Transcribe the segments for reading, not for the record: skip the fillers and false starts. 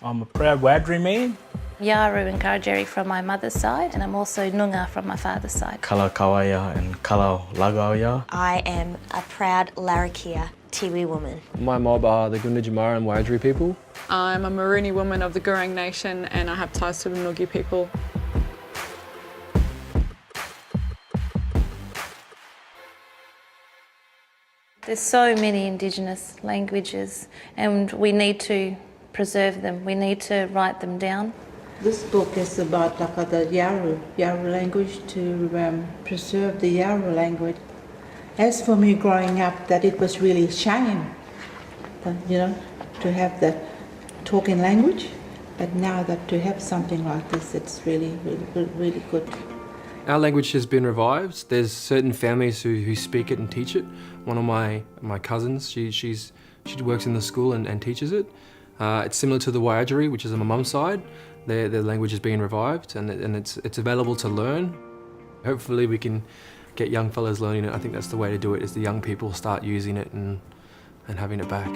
I'm a proud Wadri man. Yaru and Karajeri from my mother's side, and I'm also Noongar from my father's side. Kala Kawaya and Kala Lagawaya. I am a proud Larrakia Tiwi woman. My mob are the Gunditjmara and Wiradjuri people. I'm a Marooney woman of the Gurung Nation and I have ties to the Noongar people. There's so many Indigenous languages and we need to preserve them. We need to write them down. This book is about the Yaru language, to preserve the Yaru language. As for me growing up, that it was really shame, to have that talking language. But now that to have something like this, it's really good. Our language has been revived. There's certain families who speak it and teach it. One of my cousins, she works in the school and teaches it. It's similar to the Wiradjuri, which is on my mum's side. Their language is being revived and it's available to learn. Hopefully we can get young fellas learning it. I think that's the way to do it, is the young people start using it and having it back.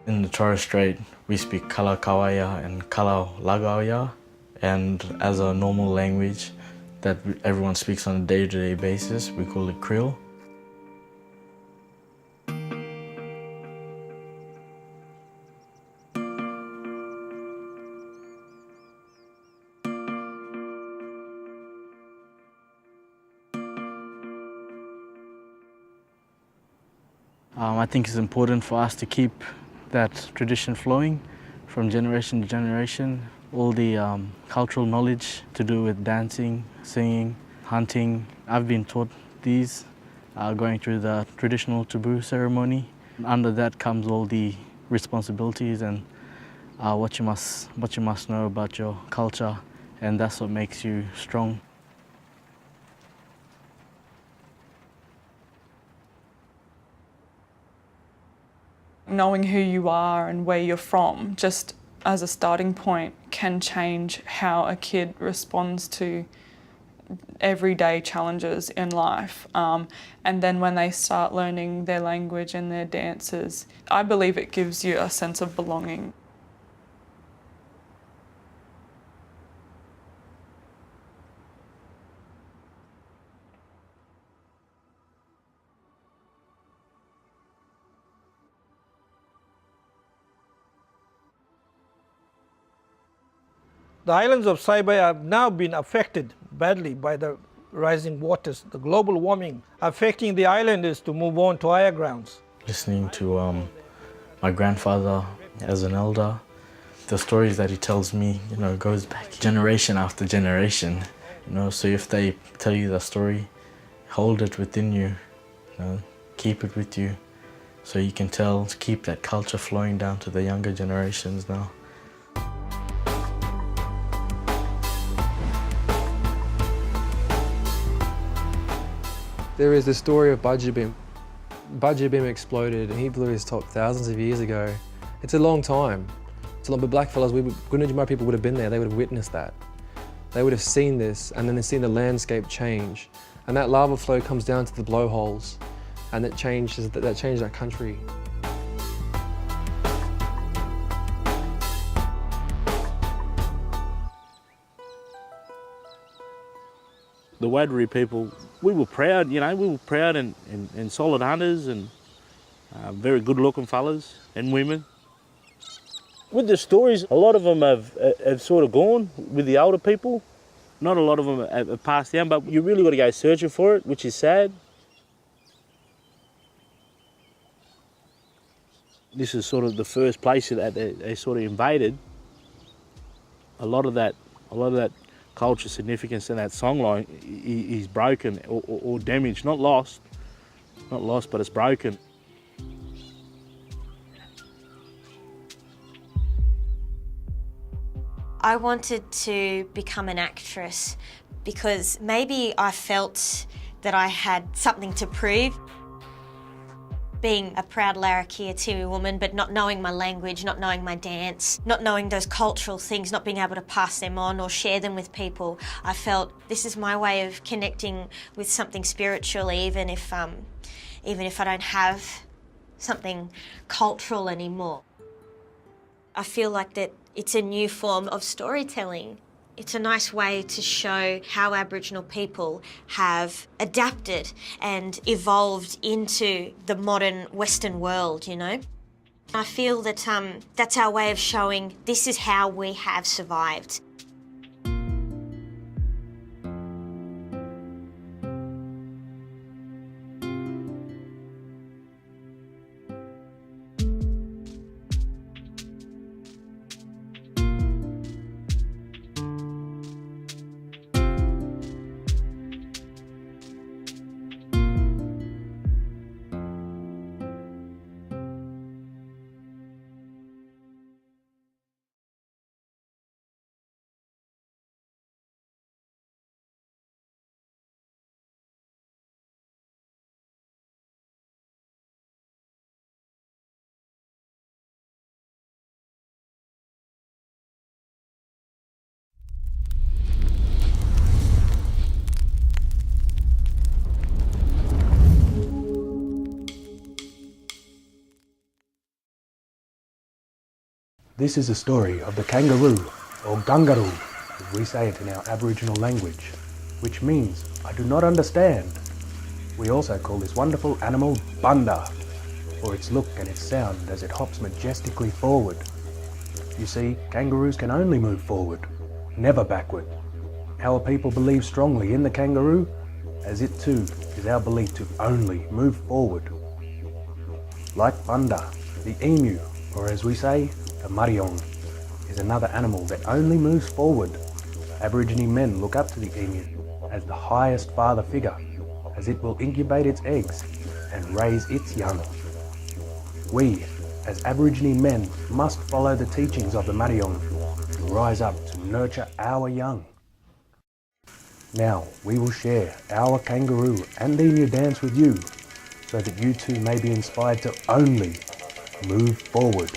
In the Torres Strait, we speak Kala Kawaya and Kala Lagawaya, and as a normal language that everyone speaks on a day-to-day basis, we call it Krill. I think it's important for us to keep that tradition flowing from generation to generation. All the cultural knowledge to do with dancing, singing, hunting. I've been taught these, going through the traditional taboo ceremony. Under that comes all the responsibilities and what you must know about your culture, and that's what makes you strong. Knowing who you are and where you're from, just as a starting point, can change how a kid responds to everyday challenges in life. And then when they start learning their language and their dances, I believe it gives you a sense of belonging. The islands of Saibai have now been affected badly by the rising waters, the global warming, affecting the islanders to move on to higher grounds. Listening to my grandfather as an elder, the stories that he tells me, goes back generation after generation. So if they tell you the story, hold it within you, keep it with you, so you can keep that culture flowing down to the younger generations now. There is the story of Budjabim. Budjabim exploded and he blew his top thousands of years ago. It's a long time. It's a lot, but blackfellas, Gunditjmara people would have been there, they would have witnessed that. They would have seen this and then they've seen the landscape change. And that lava flow comes down to the blowholes and that changed our country. The Wadri people, we were proud, we were proud and solid hunters and very good looking fellas and women. With the stories, a lot of them have sort of gone with the older people. Not a lot of them have passed down, but you really got to go searching for it, which is sad. This is sort of the first place that they sort of invaded. A lot of that culture significance in that songline is broken or damaged, not lost, but it's broken. I wanted to become an actress because maybe I felt that I had something to prove. Being a proud Larrakia Tiwi woman, but not knowing my language, not knowing my dance, not knowing those cultural things, not being able to pass them on or share them with people, I felt this is my way of connecting with something spiritual, even if I don't have something cultural anymore. I feel like that it's a new form of storytelling. It's a nice way to show how Aboriginal people have adapted and evolved into the modern Western world, you know. I feel that that's our way of showing this is how we have survived. This is a story of the kangaroo, or Kangaroo, as we say it in our Aboriginal language, which means I do not understand. We also call this wonderful animal Bunda, for its look and its sound as it hops majestically forward. You see, kangaroos can only move forward, never backward. Our people believe strongly in the kangaroo, as it too is our belief to only move forward. Like Bunda, the emu, or as we say, the mariong, is another animal that only moves forward. Aborigine men look up to the emu as the highest father figure, as it will incubate its eggs and raise its young. We, as Aborigine men, must follow the teachings of the mariong and rise up to nurture our young. Now we will share our kangaroo and emu dance with you, so that you too may be inspired to only move forward.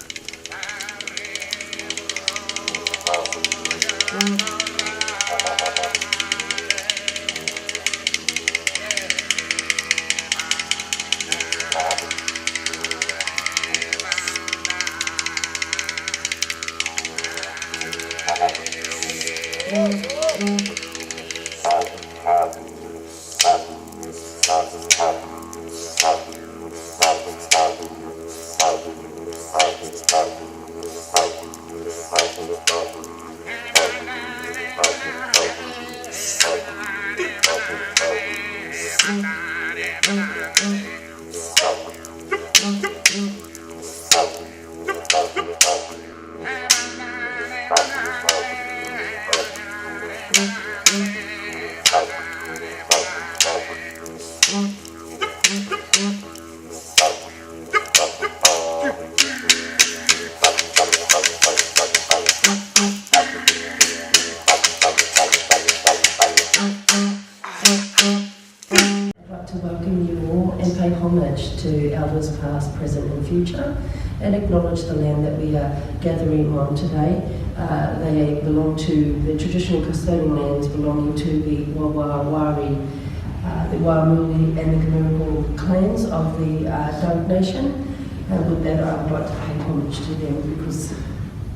To elders past, present and future, and acknowledge the land that we are gathering on today. They belong to the traditional custodian lands belonging to the Wawa, Wari, the Wamuli and the Kangaroo clans of the Dunk Nation. And with that, I would like to pay homage to them because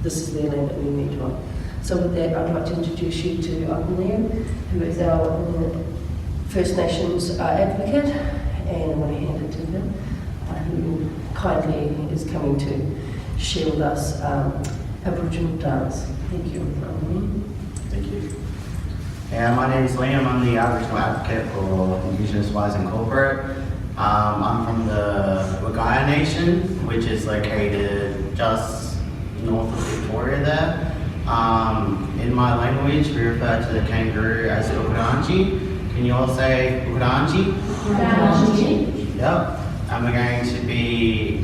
this is their land that we meet on. So with that, I'd like to introduce you to Uncle Liam, who is our First Nations advocate, and I want to hand it to him, who kindly is coming to share with us Aboriginal dance. Thank you. Thank you. Yeah, my name is Liam. I'm the Aboriginal advocate for Indigenous Wise and Corporate. I'm from the Wagaya Nation, which is located just north of Victoria there. In my language, we refer to the kangaroo as Ukuranji. Can you all say Ukuranji? Ukuranji. Yep. And we're going to be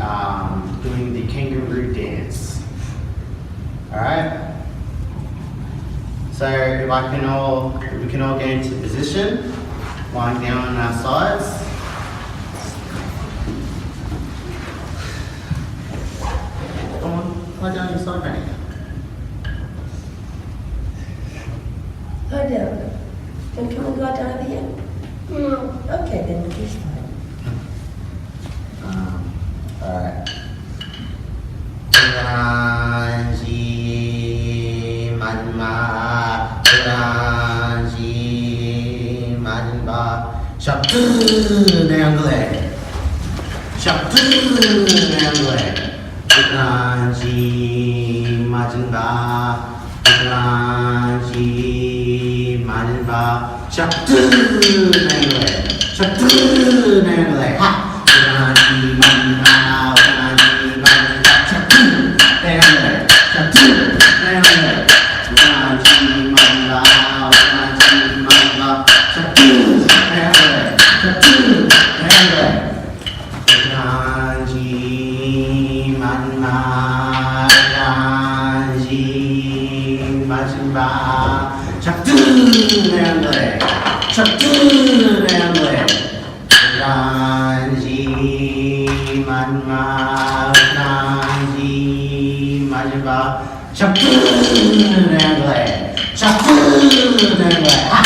doing the kangaroo dance. Alright? So if we can all get into position, lying down on our sides. Come on, lie down your side, mate. Lie down. And can we lie down over here? Okay then, it's fine. Alright. Uranji manma, uranji manba, shaktu nangle, shaktu nangle, uranji manba, uranji manba, shaktu nangle, shaktu nangle, ha, uranji manba, uranji manba, shaktu nangle, shaktu nangle, uranji manba, uranji manba, shaktu nangle, shaktu nangle, uranji manba, uranji manba, shaktu nangle, shaktu nangle, uranji manma, uranji manba, shaktu nangle, shaktu nangle, ha.